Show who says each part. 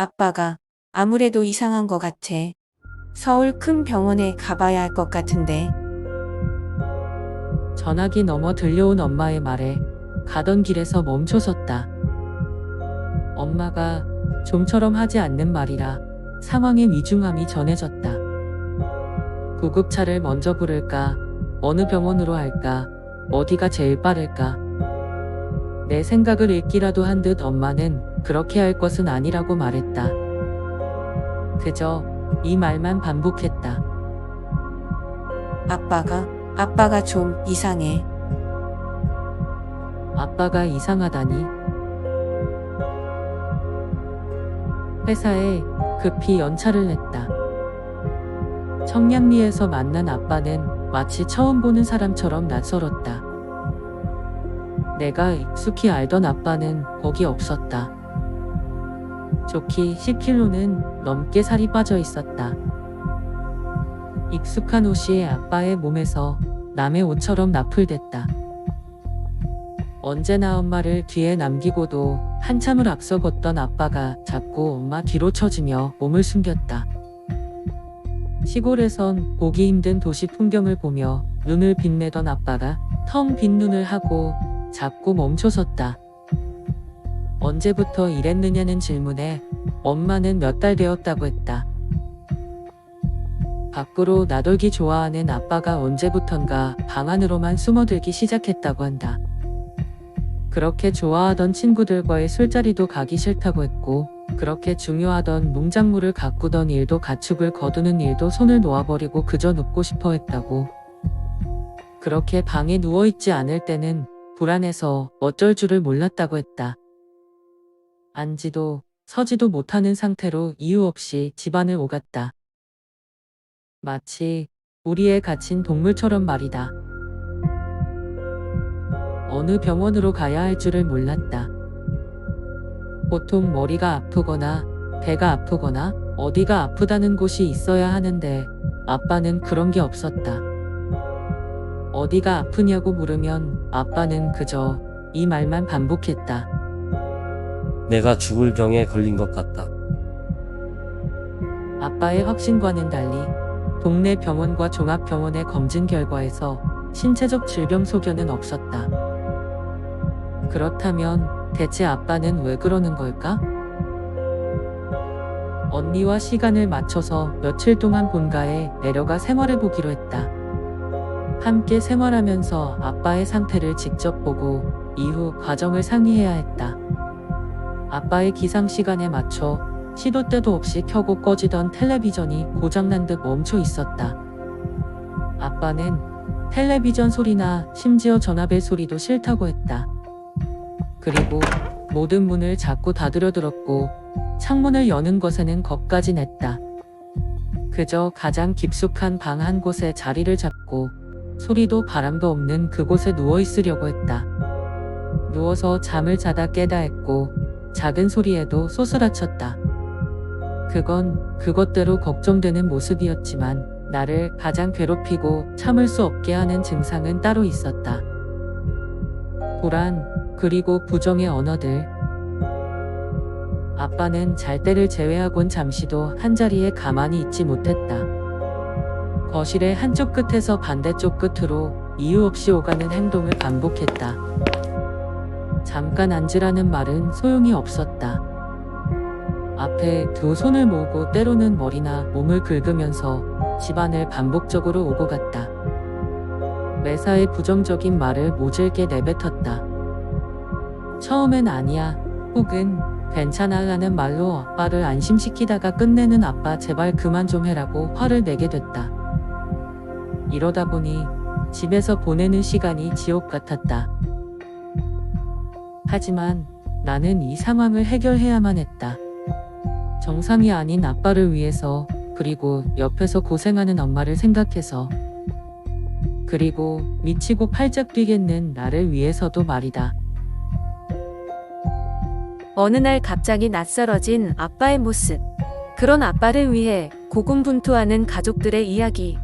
Speaker 1: 아빠가 아무래도 이상한 것 같아. 서울 큰 병원에 가봐야 할 것 같은데.
Speaker 2: 전화기 넘어 들려온 엄마의 말에 가던 길에서 멈춰섰다. 엄마가 좀처럼 하지 않는 말이라 상황의 위중함이 전해졌다. 구급차를 먼저 부를까? 어느 병원으로 할까? 어디가 제일 빠를까? 내 생각을 읽기라도 한 듯 엄마는 그렇게 할 것은 아니라고 말했다. 그저 이 말만 반복했다.
Speaker 1: 아빠가 좀 이상해.
Speaker 2: 아빠가 이상하다니. 회사에 급히 연차를 냈다. 청량리에서 만난 아빠는 마치 처음 보는 사람처럼 낯설었다. 내가 익숙히 알던 아빠는 거기 없었다. 좋기 10kg는 넘게 살이 빠져 있었다. 익숙한 옷이 아빠의 몸에서 남의 옷처럼 나풀댔다. 언제나 엄마를 뒤에 남기고도 한참을 앞서 걷던 아빠가 자꾸 엄마 뒤로 처지며 몸을 숨겼다. 시골에선 보기 힘든 도시 풍경을 보며 눈을 빛내던 아빠가 텅 빈 눈을 하고 자꾸 멈춰섰다. 언제부터 이랬느냐는 질문에 엄마는 몇 달 되었다고 했다. 밖으로 나돌기 좋아하는 아빠가 언제부턴가 방 안으로만 숨어들기 시작했다고 한다. 그렇게 좋아하던 친구들과의 술자리도 가기 싫다고 했고, 그렇게 중요하던 농작물을 가꾸던 일도 가축을 거두는 일도 손을 놓아버리고 그저 눕고 싶어 했다고. 그렇게 방에 누워있지 않을 때는 불안해서 어쩔 줄을 몰랐다고 했다. 앉지도 서지도 못하는 상태로 이유 없이 집안을 오갔다. 마치 우리에 갇힌 동물처럼 말이다. 어느 병원으로 가야 할 줄을 몰랐다. 보통 머리가 아프거나 배가 아프거나 어디가 아프다는 곳이 있어야 하는데 아빠는 그런 게 없었다. 어디가 아프냐고 물으면 아빠는 그저 이 말만 반복했다.
Speaker 3: 내가 죽을 병에 걸린 것 같다.
Speaker 2: 아빠의 확신과는 달리 동네 병원과 종합병원의 검진 결과에서 신체적 질병 소견은 없었다. 그렇다면 대체 아빠는 왜 그러는 걸까? 언니와 시간을 맞춰서 며칠 동안 본가에 내려가 생활해보기로 했다. 함께 생활하면서 아빠의 상태를 직접 보고 이후 과정을 상의해야 했다. 아빠의 기상시간에 맞춰 시도 때도 없이 켜고 꺼지던 텔레비전이 고장난 듯 멈춰 있었다. 아빠는 텔레비전 소리나 심지어 전화벨 소리도 싫다고 했다. 그리고 모든 문을 자꾸 닫으려 들었고 창문을 여는 것에는 겁까지 냈다. 그저 가장 깊숙한 방 한 곳에 자리를 잡고 소리도 바람도 없는 그곳에 누워 있으려고 했다. 누워서 잠을 자다 깨다 했고 작은 소리에도 소스라쳤다. 그건 그것대로 걱정되는 모습이었지만 나를 가장 괴롭히고 참을 수 없게 하는 증상은 따로 있었다. 불안, 그리고 부정의 언어들. 아빠는 잘 때를 제외하곤 잠시도 한자리에 가만히 있지 못했다. 거실의 한쪽 끝에서 반대쪽 끝으로 이유 없이 오가는 행동을 반복했다. 잠깐 앉으라는 말은 소용이 없었다. 앞에 두 손을 모으고 때로는 머리나 몸을 긁으면서 집안을 반복적으로 오고 갔다. 매사에 부정적인 말을 모질게 내뱉었다. 처음엔 아니야, 혹은 괜찮아 라는 말로 아빠를 안심시키다가 끝내는 아빠 제발 그만 좀 해라고 화를 내게 됐다. 이러다 보니 집에서 보내는 시간이 지옥 같았다. 하지만 나는 이 상황을 해결해야만 했다. 정상이 아닌 아빠를 위해서, 그리고 옆에서 고생하는 엄마를 생각해서, 그리고 미치고 팔짝 뛰겠는 나를 위해서도 말이다.
Speaker 4: 어느 날 갑자기 낯설어진 아빠의 모습. 그런 아빠를 위해 고군분투하는 가족들의 이야기.